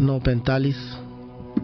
9:45,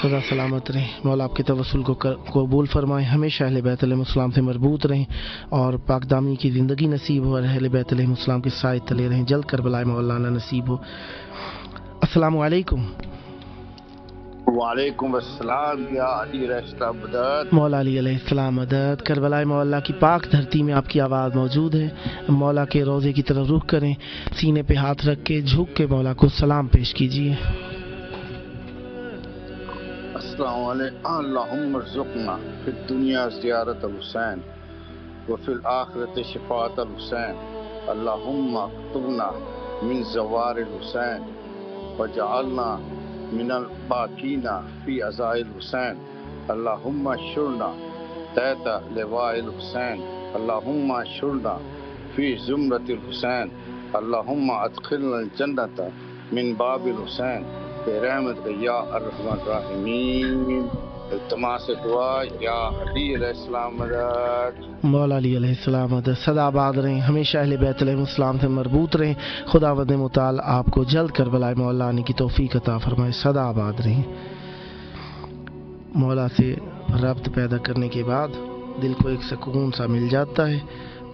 خدا سلامت رہیں. مولا آپ کے توسل کو قبول فرمائیں, ہمیشہ اہل بیت علیہ السلام سے مربوط رہیں اور پاک دامی کی زندگی نصیب ہو اور اہل بیت علیہ السلام کے سائے تلے رہیں, جلد کربلا مولانا نصیب ہو. السلام علیکم. وعلیکم السلام یا علی رشتہ مدد. مولا علی علیہ السلام مدد. کربلا مولا کی پاک دھرتی میں آپ کی آواز موجود ہے. مولا کے روضے کی طرف رخ کریں, سینے پہ ہاتھ رکھ کے جھک کے مولا کو سلام پیش کیجیے. السلام علیکم. اللہم ارزقنا فی الدنیا زیارت الحسین وفی الآخرت شفاعت الحسین. اللہم اکتبنا من زوار الحسین وجعلنا من الباقین فی عزائل الحسین. اللہم اشرنا تحت لواء الحسین. اللہم اشرنا فی زمرۃ الحسین. اللہم ادخلنا الجنۃ من باب الحسین برحمت یا ارحم الراحمین. التماس دعا یا علی علیہ السلام مدد. مولا علی علیہ السلام مدد. سدا آباد رہیں, ہمیشہ اہل بیت علیہ السلام سے مربوط رہیں. خداوند متعال آپ کو جلد کربلا مولا آنے کی توفیق عطا فرمائے. سدا آباد رہیں. مولا سے ربط پیدا کرنے کے بعد دل کو ایک سکون سا مل جاتا ہے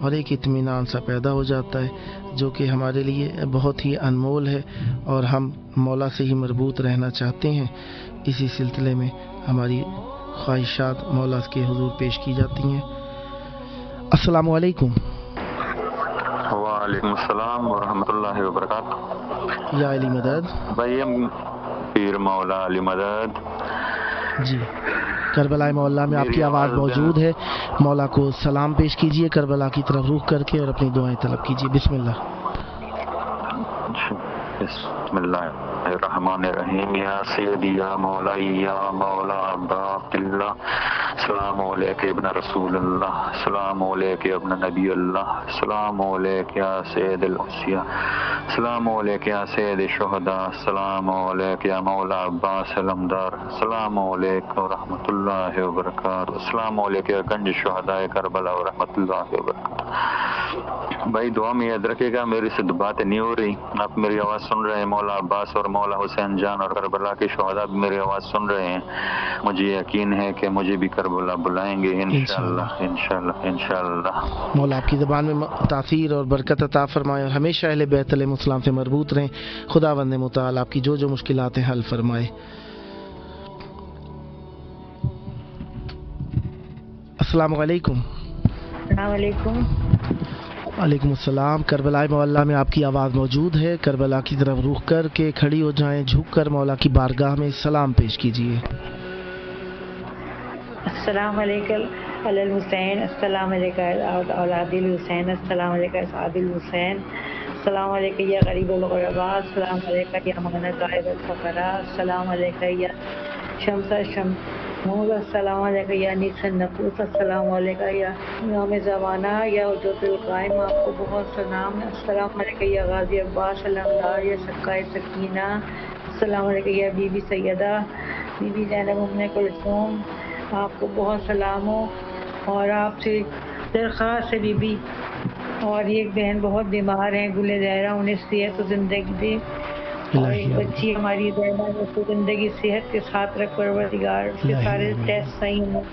اور ایک اطمینان سا پیدا ہو جاتا ہے جو کہ ہمارے لیے بہت ہی انمول ہے اور ہم مولا سے ہی مربوط رہنا چاہتے ہیں. اسی سلسلے میں ہماری خواہشات مولا کے حضور پیش کی جاتی ہیں. السلام علیکم. وعلیکم السلام ورحمۃ اللہ وبرکاتہ. یا علی مدد. بھائی پیر مولا علی مدد. جی, کربلا مولا میں آپ کی آواز موجود ہے. مولا کو سلام پیش کیجیے کربلا کی طرف رخ کر کے اور اپنی دعائیں طلب کیجیے. بسم اللہ. بسم اللہ الرحمن الرحیم. یا سیدی یا مولا ابا عبداللہ. السلام علیکم ابن رسول اللہ. السلام علیکم ابن نبی اللہ. السلام علیکم یا سید الاوصیاء. السلام علیکم یا سید الشہداء. السلام علیکم یا مولا عباس علمدار. السلام علیکم ورحمۃ اللہ وبرکاتہ. السلام علیکم یا گنج شہداء کربلا ورحمۃ اللہ وبرکاتہ. بھائی دعا میں یاد رکھے گا, میری سے باتیں نہیں ہو رہی, آپ میری آواز سن رہے ہیں. مولا عباس اور مولا حسین جان اور کربلا کے شہداء بھی میری آواز سن رہے ہیں. مجھے یقین ہے کہ مجھے بھی کربلا بلائیں گے انشاءاللہ انشاءاللہ انشاءاللہ. مولا آپ کی زبان میں تاثیر اور برکت عطا فرمائے اور ہمیشہ اہل بیت علیہ السلام سے مربوط رہیں. خداوند متعال آپ کی جو مشکلات ہیں حل فرمائے. السلام علیکم. السلام علیکم. وعلیکم السلام. کربلا مولا میں آپ کی آواز موجود ہے. کربلا کی طرف رخ کر کے کھڑی ہو جائیں, جھک کر مولا کی بارگاہ میں سلام پیش کیجیے. السلام علیکم علی الحسین. السلام علیکم اولاد الحسین. السلام علیکم اسعاد الحسین. السلام علیکم یا غریب الغرباء. السلام علیکم یا مغنی غائب الفقراء. السلام علیکم یا شمس الشمس. السلام علیکم یا نیس النفوس. السلام علیکم یا امام زمانہ یا وجود القائم. آپ کو بہت سلام. السلام علیکم یا غازی عباس علمدار یا سقائے سکینہ. السلام علیکم یا بی بی سیدہ بی بی زینب ام کلثوم. آپ کو بہت سلام ہو اور آپ سے درخواست ہے بی بی, اور ایک بہن بہت بیمار ہیں گلے زہرا, انہیں صحت و زندگی دے, اور ایک بچی ہماری زہرا اس کو زندگی صحت کے ساتھ رکھ پروردگار, اس کے سارے ٹیسٹ صحیح ہوں.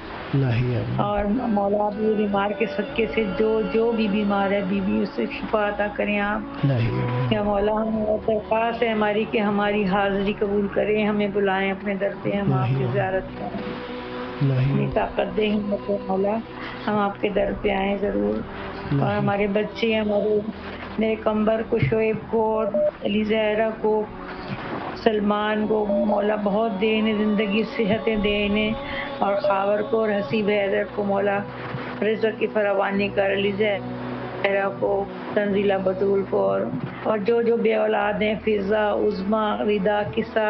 اور مولا بھی بیمار کے صدقے سے جو بھی بیمار ہے بی بی اس سے شفا عطا کریں آپ. یا مولا ہم درخواست ہے ہماری کہ ہماری حاضری قبول کریں, ہمیں بلائیں اپنے در پہ, ہم آپ کی زیارت کریں. اپنی طاقت دے ہمت مولا, ہم آپ کے در پہ آئیں ضرور. اور ہمارے بچے ہمارے میرے کمبر کو, شعیب کو, علی زہرا کو, سلمان کو مولا بہت دے انہیں زندگی صحتیں دے انہیں, اور خاور کو اور حسیب حیدر کو مولا رزق کی فراوانی کر. علی زہرا کو, تنزیلہ بطول کو, اور جو بے اولاد ہیں فضا, عظما, ردا, قصہ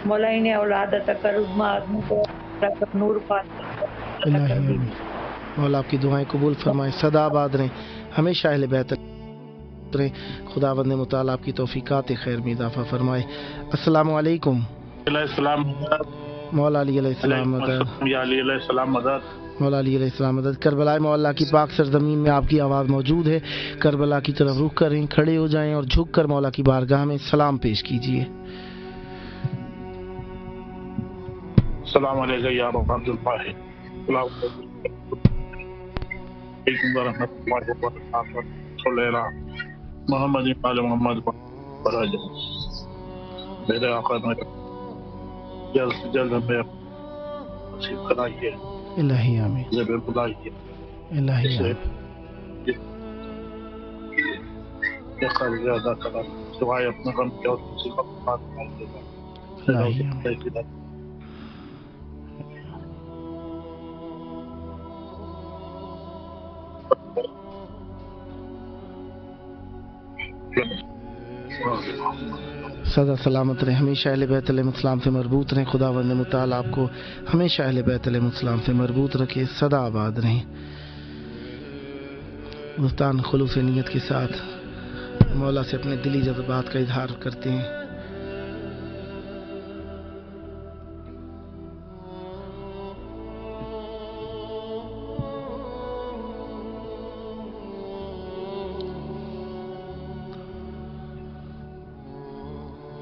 مولا انہیں اولاد عطا کر. عظما آدمی کو نور پاتا. مولا آپ کی دعائیں قبول فرمائے. سدا آباد رہیں, ہمیشہ اہل بیت رہیں. خداوند متعال آپ کی توفیقات خیر میں اضافہ فرمائے. السلام علیکم. مولا علی علیہ السلام مدد. یا علی علیہ السلام مدد. مولا علی علیہ السلام مدد. کربلا مولا کی پاک سرزمین میں آپ کی آواز موجود ہے. کربلا کی طرف رخ کریں, کھڑے ہو جائیں اور جھک کر مولا کی بارگاہ میں سلام پیش کیجیے. السلام علیکم یا ابا عبداللہ، السلام علیکم ورحمۃ اللہ وبرکاتہ، صلی اللہ محمد آل محمد وبرکاتہ۔ میرے آقا نے جلد سے جلد ہمیں نصیب کرائیے، الہی آمین، جب بلائیے، الہی آمین، یہ قرض ادا کرا سوائے اپنے غم کے اور کسی کا بات نہیں دیگا۔ الہی آمین۔ سدا سلامت رہیں، ہمیشہ اہل بیت علیہ السلام سے مربوط رہیں۔ خداوند متعال آپ کو ہمیشہ اہل بیت علیہ السلام سے مربوط رکھے، سدا آباد رہیں۔ دوستان خلوص نیت کے ساتھ مولا سے اپنے دلی جذبات کا اظہار کرتے ہیں۔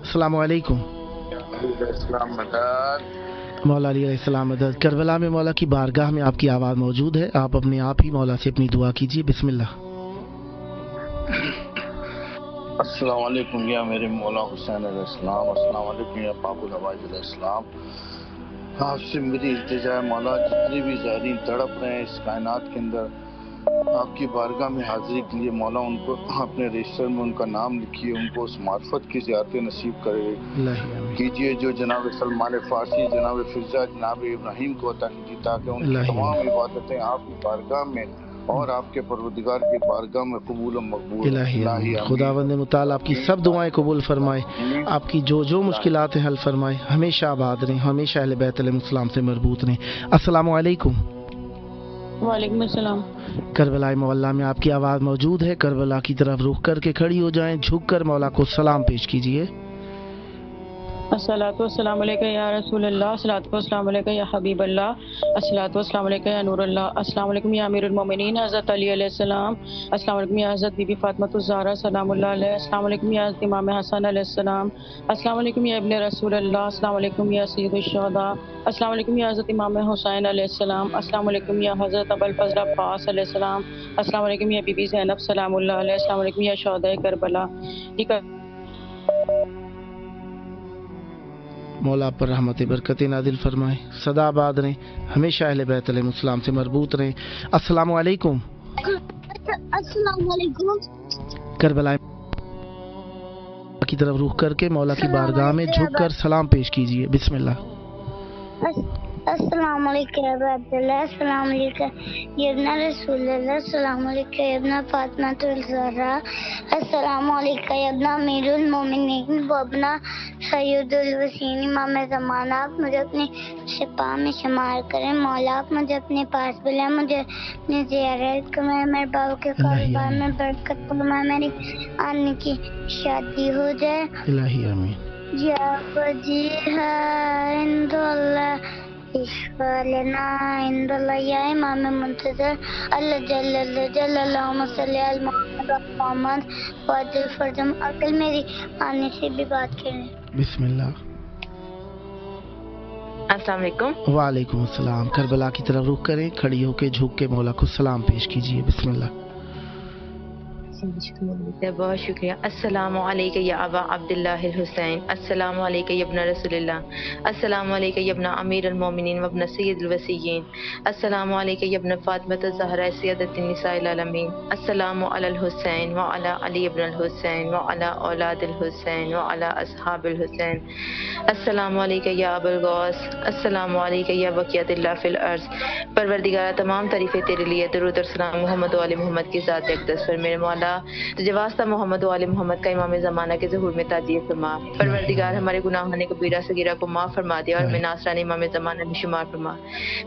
السلام علیکم۔ السلام مدد۔ مولا علیہ السلام مدد۔ کربلا میں مولا کی بارگاہ میں آپ کی آواز موجود ہے، آپ اپنے آپ ہی مولا سے اپنی دعا کیجیے، بسم اللہ۔ السلام علیکم یا میرے مولا حسین علیہ السلام، السلام علیکم یا باب الحوائج علیہ السلام۔ آپ سے میری التجا ہے مولا، جتنی بھی زائرین تڑپ رہے ہیں اس کائنات کے اندر آپ کی بارگاہ میں حاضری کے لیے، مولا ان کو اپنے رجسٹر میں ان کا نام لکھیے، ان کو اس معرفت کی زیارتیں نصیب کرے کیجیے جو جناب سلمان فارسی، جناب فضا، جناب ابراہیم کو عطا کیجیے، تاکہ ان کی تمام عبادتیں آپ کی بارگاہ میں اور آپ کے پروردگار کی بارگاہ میں قبول و مقبول۔ الہی خداوند متعال آپ کی سب دعائیں قبول فرمائے، آپ کی جو جو مشکلات ہیں حل فرمائے، ہمیشہ آباد رہیں، ہمیشہ اہل بیت علیہ السلام سے مربوط رہیں۔ السلام علیکم۔ وعلیکم السلام۔ کربلا مولا میں آپ کی آواز موجود ہے، کربلا کی طرف رخ کر کے کھڑی ہو جائیں، جھک کر مولا کو سلام پیش کیجیے۔ الصلاۃ والسلام علیکہ یا رسول اللہ، الصلاۃ والسلام علیکہ یا حبیب اللہ، الصلاۃ والسلام علیکہ یا نور اللہ، السلام علیکم یا امیر المومنین حضرت علی علیہ السلام، السلام علیکم یا حضرت بی بی فاطمہ الزہرا سلام اللہ علیہ، السلام علیکم یا حضرت امام حسن علیہ السلام، السلام علیکم یا ابن رسول اللہ، السلام علیکم یا سید الشہداء، السلام علیکم یا حضرت امام حسین علیہ السلام، السلام علیکم یا حضرت ابو الفضل عباس علیہ السلام، السلام علیکم یا بی بی زینب سلام اللہ علیہ، السلام علیکم یا شہداء کربلا۔ مولا پر رحمت برکت نازل فرمائے، سدا آباد رہیں، ہمیشہ اہل بیت علیہ السلام سے مربوط رہیں۔ السلام علیکم۔ السلام علیکم۔ کربلا کی طرف رخ کر کے مولا کی بارگاہ میں جھک کر سلام پیش کیجیے، بسم اللہ۔ السلام علیکم یا ابا عبداللہ، السلام علیکم یا ابن رسول اللہ، السلام علیکم یا ابن فاطمہ الزہرا، السلام علیکم یا ابن امیر المومنین و ابن سید الوسین امام زمانہ۔ آپ مجھے اپنی شفا میں شمار کریں مولا، آپ مجھے اپنے پاس بلائیں، مجھے اپنی زیارت کریں، میرے بابا کے کاروبار میں برکت فرمائے، میری آنے کی شادی ہو جائے۔ الہی آمین۔ یا وجیہا عند اللہ اشفا لنا عند اللہ، یا امام منتظر اللہ جل جل، اللہم صلی علی محمد و محمد وعجل فرجم۔ عقل میری آنے سے بھی بات کریں، بسم اللہ۔ السلام علیکم۔ وعلیکم السلام۔ کربلا کی طرف رخ کریں، کھڑی ہو کے جھک کے مولا کو سلام پیش کیجیے، بسم اللہ۔ بہت شکریہ۔ السلام علیکم یا ابا عبداللہ الحسین، السلام علیکم یا ابن رسول اللہ، السلام علیکم یا ابن امیر المومنین و ابن سید الوسیین، السلام علیکم یا ابن فاطمہ الزہرا سیدۃ النساء العالمین، السلام علی الحسین و علی علی ابن الحسین و علی اولاد الحسین و علی اصحاب الحسین، السلام علیکم یا ابو الغوث، السلام علیکم یا بقیت اللہ فی الارض۔ پروردگار تمام تعریفیں تیرے لیے، درود اور سلام محمد و علی محمد کی ذات اقدس پر، میرے مولا جواسطہ محمد و علی محمد کا امام زمانہ کے ظہور میں تعزیت فرما۔ پروردگار ہمارے گناہوں کبیرہ صغیرہ کو معاف فرما دے اور ہمیں ناصران امام زمانہ میں شمار فرما۔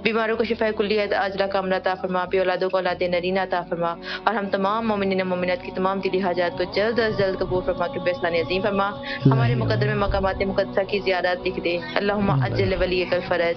بیماروں کو شفا کلیہ عاجلہ کاملہ عطا فرما، بے اولادوں کو اولاد نرینہ عطا فرما، اور ہم تمام مومنین مومنات کی تمام دلی حاجات کو جلد از جلد قبول فرما کے فیصلہ عظیم فرما۔ ہمارے مقدر میں مقامات مقدسہ کی زیارت لکھ دے، اللہم اجل ولیک الفرج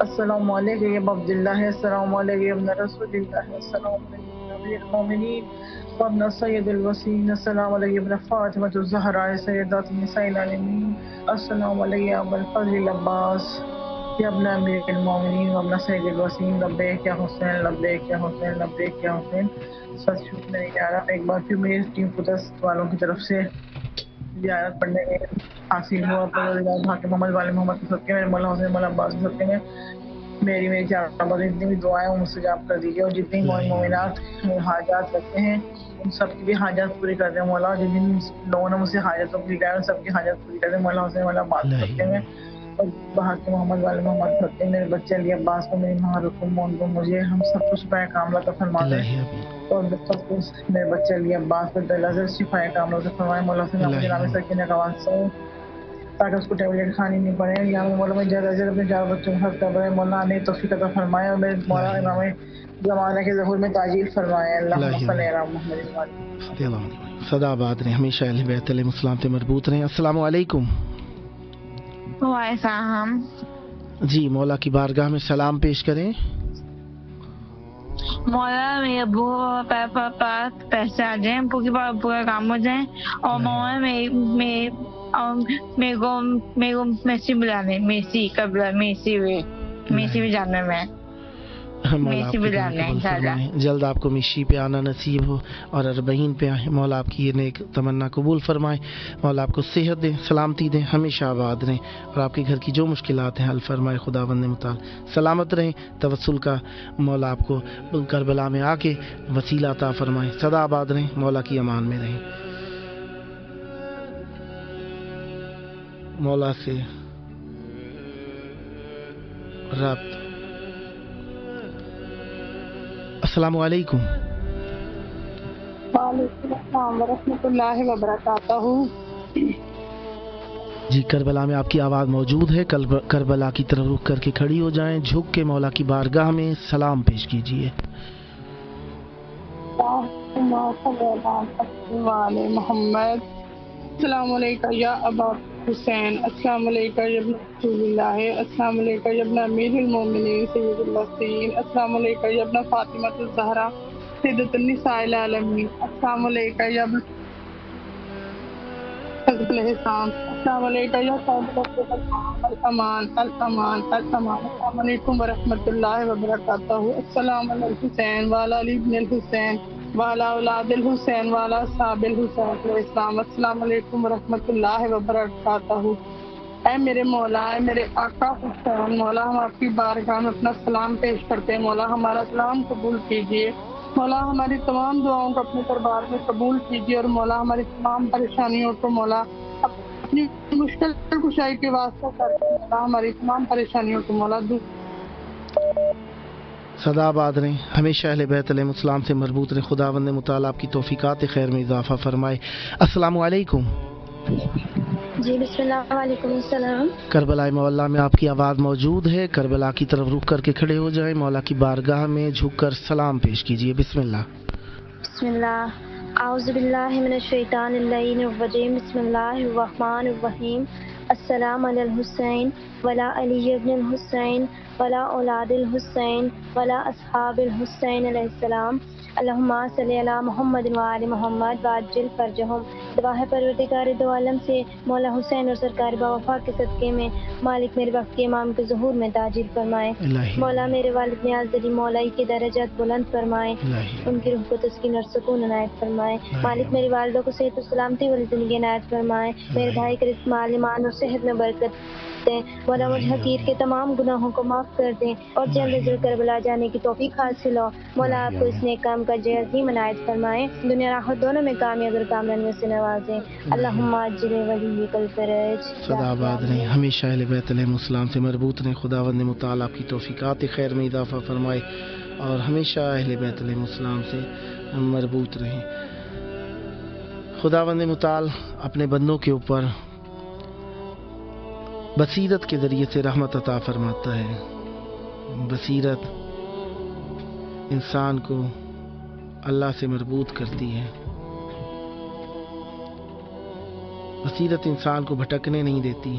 السلام علیکم یا ابا عبداللہ السلام علیکم یا ابن رسول اللہ السلام علیکم یا امیر المومنین وابن سید الوسین السلام علیکم یا ابن فاطمۃ الزہراء سیدات النساء العالمین السلام علیکم یا ابا الفضل العباس یا ابن امیر المومنین وابن سید الوسین لبیک یا حسین لبیک یا حسین لبیک یا حسین. سچ میں زیارت ایک بار پھر میری ٹیم قدس والوں کی طرف سے زیارت پڑھنے میں حاصل ہوا. حاکم محمد والے محمد کے صدقے میں مولا حسین مولا عباس کے صدقے میں میری چار جتنی بھی دعائیں وہ مستجاب کر دیجیے اور جتنی مومنات حاجات رکھتے ہیں ان سب کی بھی حاجات پوری کر دیں مولا. جن لوگوں نے مجھ سے حاجتوں پوری کرائی ان سب کی حاجات پوری کر دیں مولا حسین مولا عباس کے صدقے میں. اور حاکم محمد والے محمد کے صدقے میرے بچے علی عباس کو میری ماں رکم ان کو مجھے ہم سب کو شفا کاملہ کا فرما دیں اور سب کو میرے بچے علی عباس کو دل سے شفا کاملہ سے فرمائے. مولا حسین مجھے نام سکینہ کا واسطہ تاکہ اس کو ٹیبلیٹ کھانی نہیں پڑے. یہاں مولا میں جلد از جلد اپنے چار بچوں کو حفظ کرے مولا نے توفیق عطا فرمائے اور میرے مولا امام زمانہ کے ظہور میں تاجیل فرمائے. اللہم صلی علی محمد. صدا آباد رہیں ہمیشہ اہل بیت علیہ السلام سے مربوط رہیں. السلام علیکم. وعلیکم. جی مولا کی بارگاہ میں سلام پیش کریں. مولا میرے ابو پاس پیسے آ جائیں ابو کے پاس ابو کا کام ہو جائیں اور مولا میرے کو میسی بلانے میسی قبل میسی بھی جانا میں میسی بلانے جلد آپ کو میشی پہ آنا نصیب ہو اور اربعین پہ آئے. مولا آپ کی یہ نیک تمنا قبول فرمائے. مولا آپ کو صحت دیں سلامتی دیں ہمیشہ آباد رہیں اور آپ کے گھر کی جو مشکلات ہیں حل فرمائے. خداوند متعال سلامت رہیں. توسل کا مولا آپ کو کربلا میں آ کے وسیلہ عطا فرمائے. سدا آباد رہیں مولا کی امان میں رہیں. مولا سے رابطہ. السلام علیکم. وعلیکم السلام ورحمۃ اللہ وبرکاتہ. جی کربلا میں آپ کی آواز موجود ہے. کربلا کی طرف رخ کر کے کھڑی ہو جائیں. جھک کے مولا کی بارگاہ میں سلام پیش کیجیے. محمد. السلام علیکم یا ابا حسین. السلام علیکم یا ابن رسول اللہ. السلام علیکم یا ابن امیر المومنین سید الوسین. السلام علیکم یا ابن فاطمہ الزہراء سیدۃ النساء العالمین. السلام علیکم یا ابن الحسام. السلام علیکم یا الامان الامان الامان. السلام علیکم ورحمۃ اللہ وبرکاتہ. السلام علی الحسین وعلی علی ابن الحسین وعلی اولاد الحسین وعلی اصحاب الحسین علیہ السلام. السلام علیکم ورحمۃ اللہ وبرکاتہ. اے میرے مولا اے میرے آقا حسین مولا ہم آپ کی بارگاہ میں اپنا سلام پیش کرتے ہیں. مولا ہمارا سلام قبول کیجیے. مولا ہماری تمام دعاؤں کو اپنے دربار میں قبول کیجیے اور مولا ہماری تمام پریشانیوں کو مولا اپنی مشکل کشائی کے واسطے کر کے مولا ہماری تمام پریشانیوں کو مولا دور. سدا آباد رہیں ہمیشہ اہل بیت علیہ السلام سے مربوط رہیں. خداوند متعال آپ کی توفیقات خیر میں اضافہ فرمائے. السلام علیکم. جی بسم اللہ. وعلیکم السلام. کربلا مولا میں آپ کی آواز موجود ہے. کربلا کی طرف رخ کر کے کھڑے ہو جائیں. مولا کی بارگاہ میں جھک کر سلام پیش کیجیے. بسم اللہ. بسم اللہ. اعوذ باللہ من الشیطان اللعین الرجیم. بسم اللہ الرحمن الرحیم. السلام علی الحسین ولا علی ابن الحسین ولا اولاد الحسین ولا اصحاب الحسین علیہ السلام. اللہم صلی علی محمد وآل محمد وعجل فرجہم. دعا ہے پروردگار دو عالم سے مولا حسین اور سرکار باوفا کے صدقے میں مالک میرے وقت کے امام کے ظہور میں تاجیل فرمائے. مولا میرے والد نیاز علی مولائی کے درجات بلند فرمائے. ان کی روح کو تسکین اور سکون عنایت فرمائے. مالک میری والدہ کو صحت و سلامتی والی زندگی عنایت فرمائے. میرے بھائی کے رزق مال ایمان اور صحت میں برکت دیں. مولا مجھ حقیر کے تمام گناہوں کو معاف کر دیں اور جلد از جلد کربلا جانے کی توفیق حاصل ہو. مولا آپ کو اس نیک کام کا اجر عظیم عنایت فرمائے. دنیا آخرت دونوں میں کامیاب اور کامرانی سے نوازیں. اللہم عجل ولیک الفرج. سدا آباد رہیں ہمیشہ اہل بیت علیہ السلام سے مربوط رہیں. خداوند متعال آپ کی توفیقات خیر میں اضافہ فرمائے اور ہمیشہ اہل بیت علیہ السلام سے مربوط رہیں. خداوند متعال اپنے بندوں کے اوپر بصیرت کے ذریعے سے رحمت عطا فرماتا ہے. بصیرت انسان کو اللہ سے مربوط کرتی ہے. بصیرت انسان کو بھٹکنے نہیں دیتی.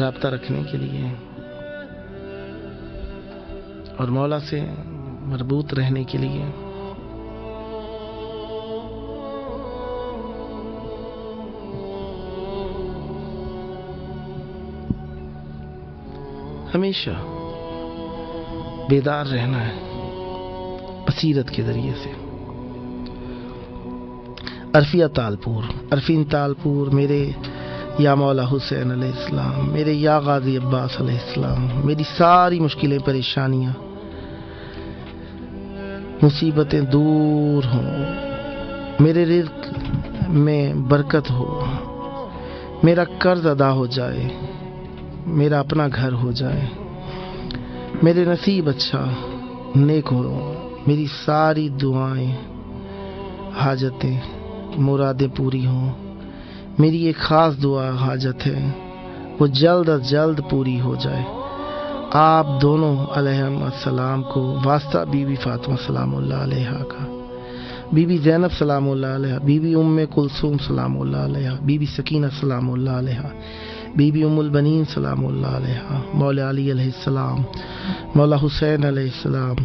رابطہ رکھنے کے لیے اور مولا سے مربوط رہنے کے لیے ہمیشہ بیدار رہنا ہے بصیرت کے ذریعے سے. عرفین تالپور میرے یا مولا حسین علیہ السلام، میرے یا غازی عباس علیہ السلام، میری ساری مشکلیں پریشانیاں مصیبتیں دور ہوں، میرے رزق میں برکت ہو، میرا قرض ادا ہو جائے، میرا اپنا گھر ہو جائے، میرے نصیب اچھا نیک ہو، میری ساری دعائیں حاجتیں مرادیں پوری ہوں. میری ایک خاص دعا حاجت ہے، وہ جلد از جلد پوری ہو جائے. آپ دونوں علیہم السلام کو واسطہ بی بی فاطمہ سلام اللہ علیہا کا، بی بی زینب سلام اللہ علیہا، بی بی ام کلثوم سلام اللہ علیہا، بی بی سکینہ سلام اللہ علیہا، بی بی ام البنین سلام اللہ علیہا، مولا علی علیہ السلام، مولا حسین علیہ السلام،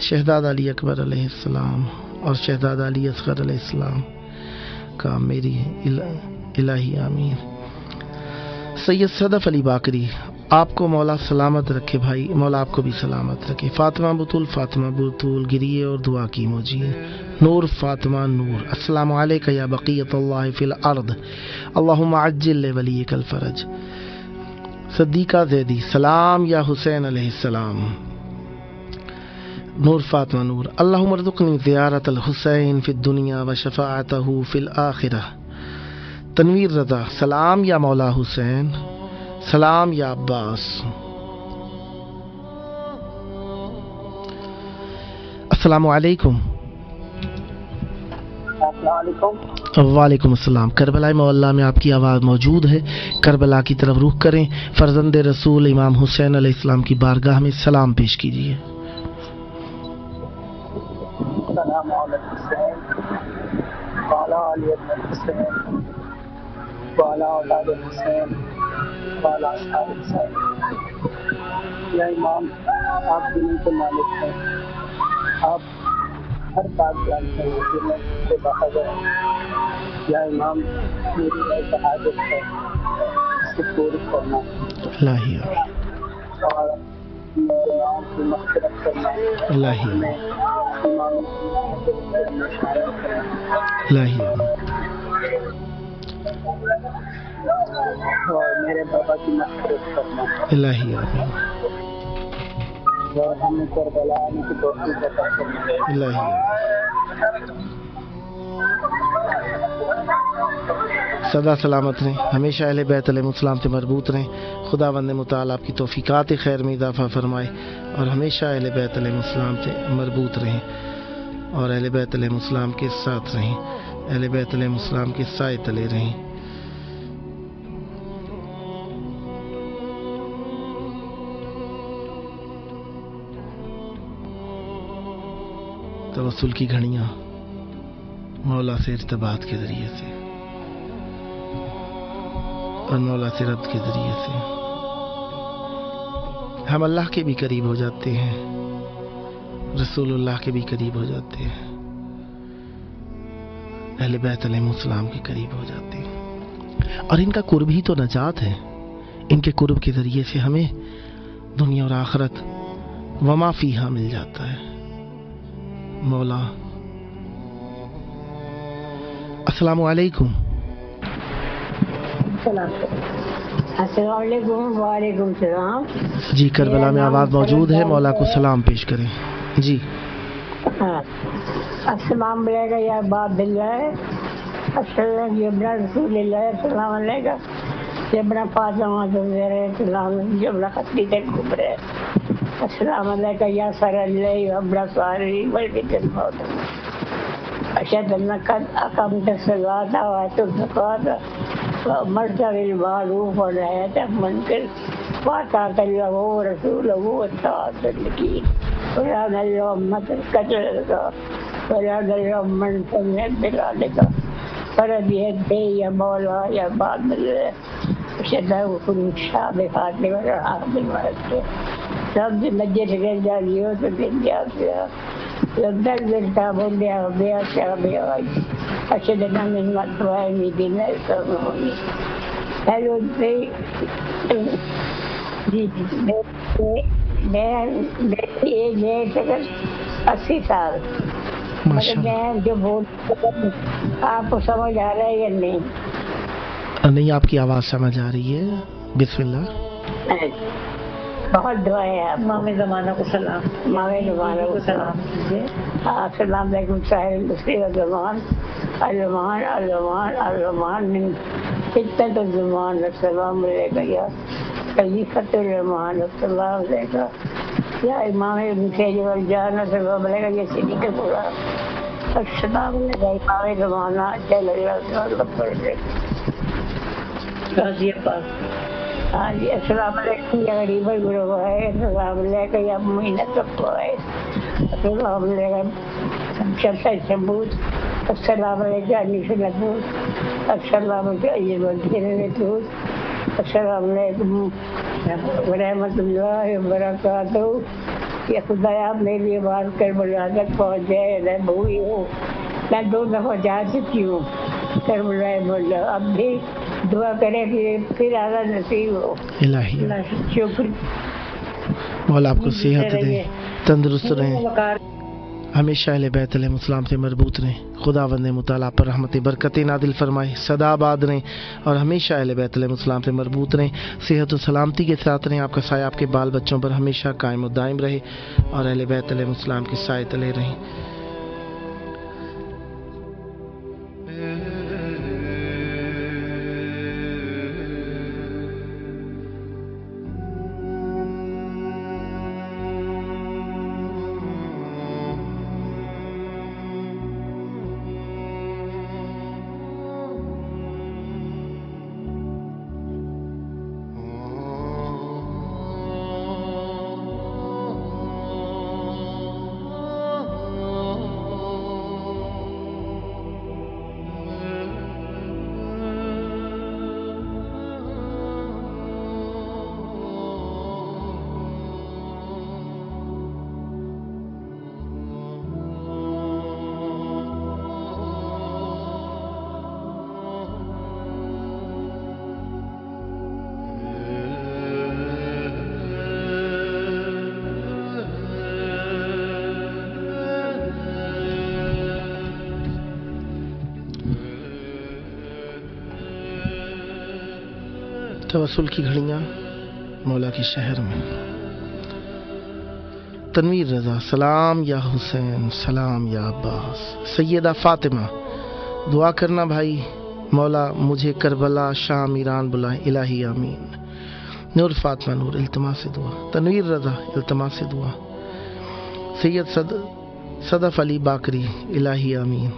شہزادہ علی اکبر علیہ السلام اور شہزادہ علی اصغر علیہ السلام کا میری الہی آمین. سید صدف علی باقری، آپ کو مولا سلامت رکھے بھائی، مولا آپ کو بھی سلامت رکھے. فاطمہ بطول گریے اور دعا کی موجی. نور فاطمہ نور، السلام علیکہ یا بقیت اللہ فی الارض، اللہم عجل لولیک الفرج. صدیقہ زیدی، سلام یا حسین علیہ السلام. نور فاطمہ نور، اللہم ارزقنی زیارت الحسین فی الدنیا و شفاعتہ فی الآخرہ. تنویر رضا، سلام یا مولا حسین، سلام یا عباس. السلام علیکم. وعلیکم السلام. کربلا معلیٰ میں آپ کی آواز موجود ہے، کربلا کی طرف رخ کریں. فرزند رسول امام حسین علیہ السلام کی بارگاہ میں سلام پیش کیجیے. السلام علیکم وعلی آل حسین وعلی اولاد حسین وعلی اصحاب حسین. یا امام، آپ دنوں کے مالک ہیں، آپ ہر بات جانتے ہیں کہ میں سے باہر ہے. یا امام، میری ایک حاجت ہے، اسے پوری کرنا اور گناہوں کی مغفرت کرنا. اور میرے بابا کی مغفرت کرنا اور ہمیں کربلا آنے کی توفیق عطا کرنا. سدا سلامت رہیں، ہمیشہ اہل بیت علیہ السلام سے مربوط رہیں. خدا بند متعال آپ کی توفیقات خیر میں اضافہ فرمائے اور ہمیشہ اہل بیت علیہ السلام سے مربوط رہیں اور اہل بیت علیہ السلام کے ساتھ رہیں، اہل بیت علیہ السلام کے سائے تلے رہیں. توسل کی گھڑیاں مولا سے ارتباط کے ذریعے سے اور مولا سے ربط کے ذریعے سے ہم اللہ کے بھی قریب ہو جاتے ہیں، رسول اللہ کے بھی قریب ہو جاتے ہیں، اہل بیت علیہ السلام کے قریب ہو جاتے ہیں. اور ان کا قرب ہی تو نجات ہے. ان کے قرب کے ذریعے سے ہمیں دنیا اور آخرت وما فیہا مل جاتا ہے. مولا السلام علیکم. السلام علیکم. وعلیکم السلام. جی کربلا میں آواز موجود ہے، مولا کو سلام پیش کریں. جی السلام علیکم یا باب اللہ، السلام جبنا رسول اللہ، السلام علیکم جبنا فاطمہ السلام جبنا خطی تک کبرے، السلام علیکم یا سر اللہ وابنا ساری والکت الموت. اشهد انك اقمت الصلاه واتيت الزكاه وامرت بالمعروف ونهيت عن المنكر واطعت الله ورسوله واتبعت الدين ولا نلوم كتلك ولا نلوم من سمع بذلك فرضيت به يا مولا يا باب الله شدہ وکن شاب فاطمہ رحمت الملک سب نجت گل جالیو تو دن جاتا لندن بلتا بندیا بیا شابیا اشدنا من مطوائے میدینہ سمونی ہیلو جی میری ایج ہے تقریباً 80 سال مگر میں جو بول آپ کو سمجھ آ رہا ہے یا نہیں؟ نہیں، آپ کی آواز سمجھ آ رہی ہے. بسم اللہ. بہت دعائیں ہیں. امام زمانہ کو سلام. امام زمانہ کو سلام کیجیے. السلام علیکم صاحب المسیح الزمان الزمان الزمان الزمان من فتنة الزمان. السلام علیکم یا خلیفۃ الرحمان. السلام علیکم یا امام مسیح الجان. السلام علیکم یا صدیق پورا. السلام علیکم امام زمانہ جل اللہ. غازی عباس. ہاں جی السلام علیکم یا غریب الغربا ہے. السلام علیکم یا مینت القوا ہے. السلام علیکم شمس ثبوت. السلام علیکم انیس نبوت. السلام علیکم ایوب الدین نبوت. السلام علیکم ورحمۃ اللہ وبرکاتہ. یا خدایا میری آواز کربلا تک پہنچ جائے. میں بھوئی ہوں، میں 2 دفعہ جا چکی ہوں کربلا مولا. اب بھی دعا کریں کہ پھر آنا نصیب ہو. الہی شکر. مولا آپ کو صحت دے، تندرست رہیں، ہمیشہ اہل بیت علیہ السلام سے مربوط رہیں. خداوند مطالعہ پر رحمت برکتیں نازل فرمائے، سدا آباد رہیں اور ہمیشہ اہل بیت علیہ السلام سے مربوط رہیں. صحت و سلامتی کے ساتھ رہیں. آپ کا سایہ آپ کے بال بچوں پر ہمیشہ قائم و دائم رہے اور اہل بیت علیہ السلام کے سائے تلے رہیں. توسل کی گھڑیاں مولا کے شہر میں. تنویر رضا سلام یا حسین سلام یا عباس. سیدہ فاطمہ دعا کرنا بھائی مولا مجھے کربلا شام ایران بلائیں. الہی آمین. نور فاطمہ نور التماس سے دعا. تنویر رضا التماس سے دعا. سید صدف علی باکری الہی آمین.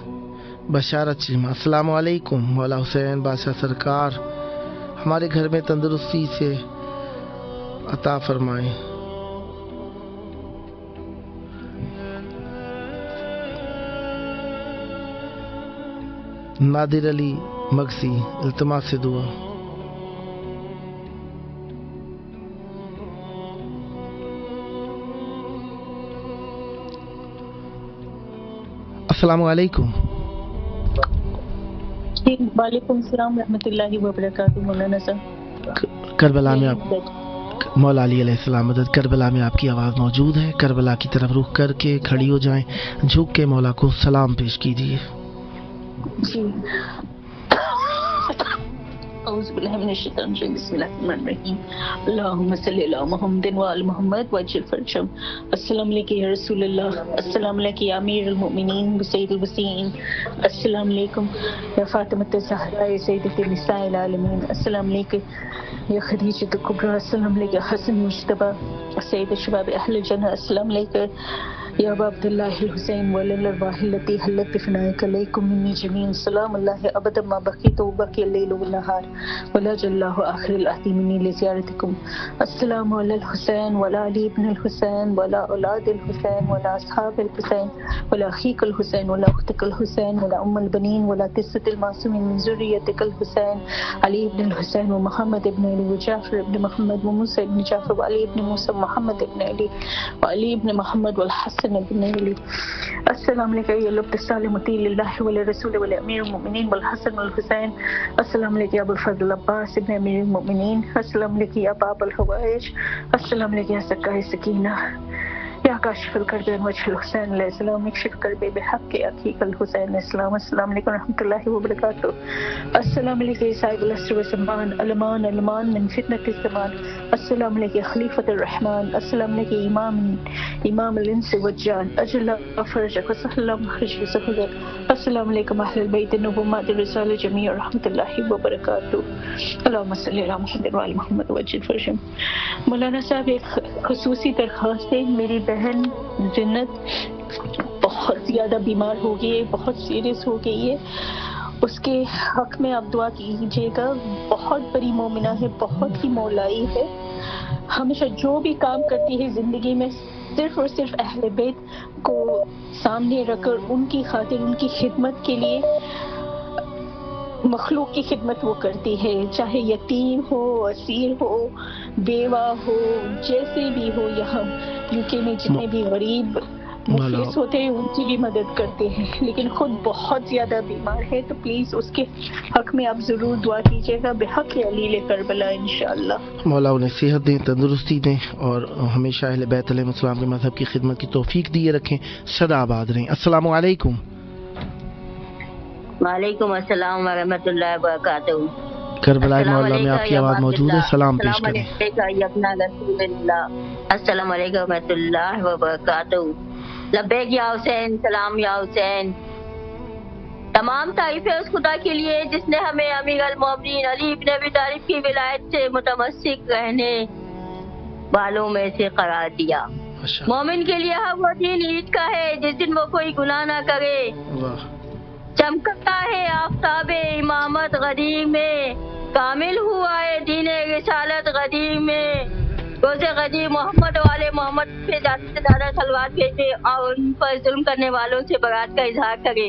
بشارت شیما السلام علیکم. مولا حسین بادشاہ سرکار ہمارے گھر میں تندرستی سے عطا فرمائیں. نادر علی مگسی التماس سے دعا. السلام علیکم. وعلیکم السلام ورحمۃ اللہ وبرکاتہ. مولانا صاحب کربلا میں آپ مولا علی علیہ السلام مدد. کربلا میں آپ کی آواز موجود ہے. کربلا کی طرف رخ کر کے کھڑی ہو جائیں، جھک کے مولا کو سلام پیش کیجیے. جی اعوذ باللہ من الشیطان الرجیم. بسم اللہ الرحمن الرحیم. اللہم صلی علی محمد وعلی محمد وجل فرجم. السلام علیکم یا رسول اللہ. السلام علیکم یا امیر المؤمنین سید الوسیین. السلام علیکم یا فاطمۃ الزہرا سیدۃ النساء العالمین. السلام علیکم یا خدیجۃ الکبریٰ. السلام علیکم یا حسن مجتبی سید شباب اہل الجنہ. السلام علیکم یا ابا عبداللہ الحسین والارواح التي حلت بفنائك عليكم مني جميعا سلام الله ابدا ما بقيت وبقي الليل والنهار ولا جل الله آخر العهد مني لزيارتكم. السلام على الحسين ولا علي بن الحسين ولا اولاد الحسين ولا اصحاب الحسين ولا اخيك الحسين ولا اختك الحسين ولا ام البنين ولا تسة المعصومين من ذريتك الحسين علي بن الحسين ومحمد بن علي وجعفر بن محمد وموسى بن جعفر وعلي بن موسى ومحمد بن علي وعلي بن محمد والحسن بن علي. السلام علیکم یا لبد السالم مطیع للہ ولرسول ولامیر المؤمنین والحسن والحسین. السلام علیکم یا ابو الفضل عباس ابن امیر المؤمنین. السلام علیکم یا باب الحوائج. السلام علیکم یا سکائے سکینہ یا کاشف الکرب عن وجه الحسین علیہ السلام اکشف کرب بحق اخیک الحسین علیہ السلام. السلام علیکم ورحمۃ اللہ وبرکاتہ. السلام علیکم یا صاحب العصر والزمان الامان الامان من فتنة الزمان. السلام علیکم یا خلیفۃ الرحمن. السلام علیکم امام الانس والجان اجل فرجک وسهل مخرج سهولك. السلام علیکم اہل البیت النبوات الرسالہ جميعا رحمۃ اللہ وبرکاتہ. اللهم صل علی محمد وعلی محمد وجل فرجهم. مولانا صاحب ایک خصوصی درخواست ہے. میری بہن جنت بہت زیادہ بیمار ہو گئی ہے, بہت سیریس ہو گئی ہے. اس کے حق میں آپ دعا کیجیے گا. بہت بڑی مومنہ ہے, بہت ہی مولائی ہے. ہمیشہ جو بھی کام کرتی ہے زندگی میں صرف اور صرف اہل بیت کو سامنے رکھ کر ان کی خاطر, ان کی خدمت کے لیے, مخلوق کی خدمت وہ کرتی ہے. چاہے یتیم ہو, اسیر ہو, بیوہ ہو, جیسے بھی ہو. یہاں یوکے میں جتنے بھی غریب مفلس ہوتے ہیں ان کی بھی مدد کرتے ہیں, لیکن خود بہت زیادہ بیمار ہے. تو پلیز اس کے حق میں آپ ضرور دعا کیجیے گا بحق علیل کربلا انشاءاللہ. مولا انہیں صحت دیں, تندرستی دیں اور ہمیشہ اہل بیت علیہ السلام کے مذہب کی خدمت کی توفیق دیے رکھیں. سدا آباد رہیں. السلام علیکم. وعلیکم السلام ورحمۃ اللہ وبرکاتہ. کربلا معاملہ میں آپ کی آواز موجود ہے, سلام پیش کریں. السلام علیکم ورحمۃ اللہ وبرکاتہ. لبیک یا حسین, سلام یا حسین. تمام تعریفیں اس خدا کے لیے جس نے ہمیں امیر المومنین علی بن ابی طالب کی ولایت سے متمسک رہنے والوں میں سے قرار دیا. مومن کے لیے وہ دن عید کا ہے جس دن وہ کوئی گناہ نہ کرے. چمکتا ہے آفتاب امامت غدیر میں, کامل ہوا ہے دین رسالت غدیر میں. روز غدیر محمد والے محمد پہ زیادہ سے زیادہ صلوات بھیجے اور ان پر ظلم کرنے والوں سے برات کا اظہار کرے.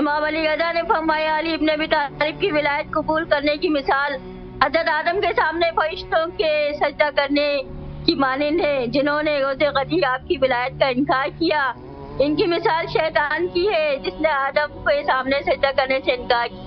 امام علی رضا نے فرمایا علی ابن ابی طالب کی ولایت قبول کرنے کی مثال حضرت آدم کے سامنے فرشتوں کے سجدہ کرنے کی مانند ہے جنہوں نے روز غدیر آپ کی ولایت کا انکار کیا. ان کی مثال شیطان کی ہے جس نے آدم کے سامنے سجدہ کرنے سے انکار کیا.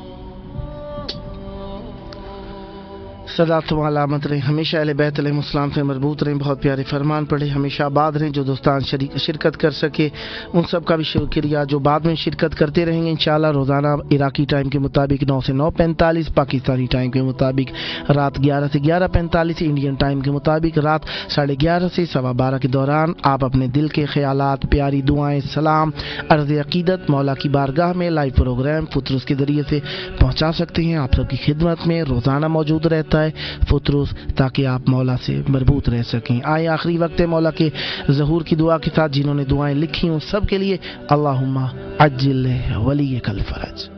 صدا تم علامت رہیں, ہمیشہ اہل بیت علیہ السلام سے مربوط رہیں. بہت پیارے فرمان پڑھے, ہمیشہ آباد رہیں. جو دوستان شرکت کر سکے ان سب کا بھی شکریہ. جو بعد میں شرکت کرتے رہیں گے انشاءاللہ روزانہ عراقی ٹائم کے مطابق 9 سے 9:45, پاکستانی ٹائم کے مطابق رات 11 سے 11:45, انڈین ٹائم کے مطابق رات 11:30 سے 12:15 کے دوران آپ اپنے دل کے خیالات, پیاری دعائیں, سلام, عرض عقیدت مولا کی بارگاہ میں لائیو پروگرام فطرس کے ذریعے سے پہنچا سکتے ہیں. آپ سب کی خدمت میں روزانہ موجود رہتا ہے فطرس, تاکہ آپ مولا سے مربوط رہ سکیں. آئے آخری وقت ہے مولا کے ظہور کی دعا کے ساتھ. جنہوں نے دعائیں لکھی ان سب کے لیے اللہم عجل ولیک الفرج.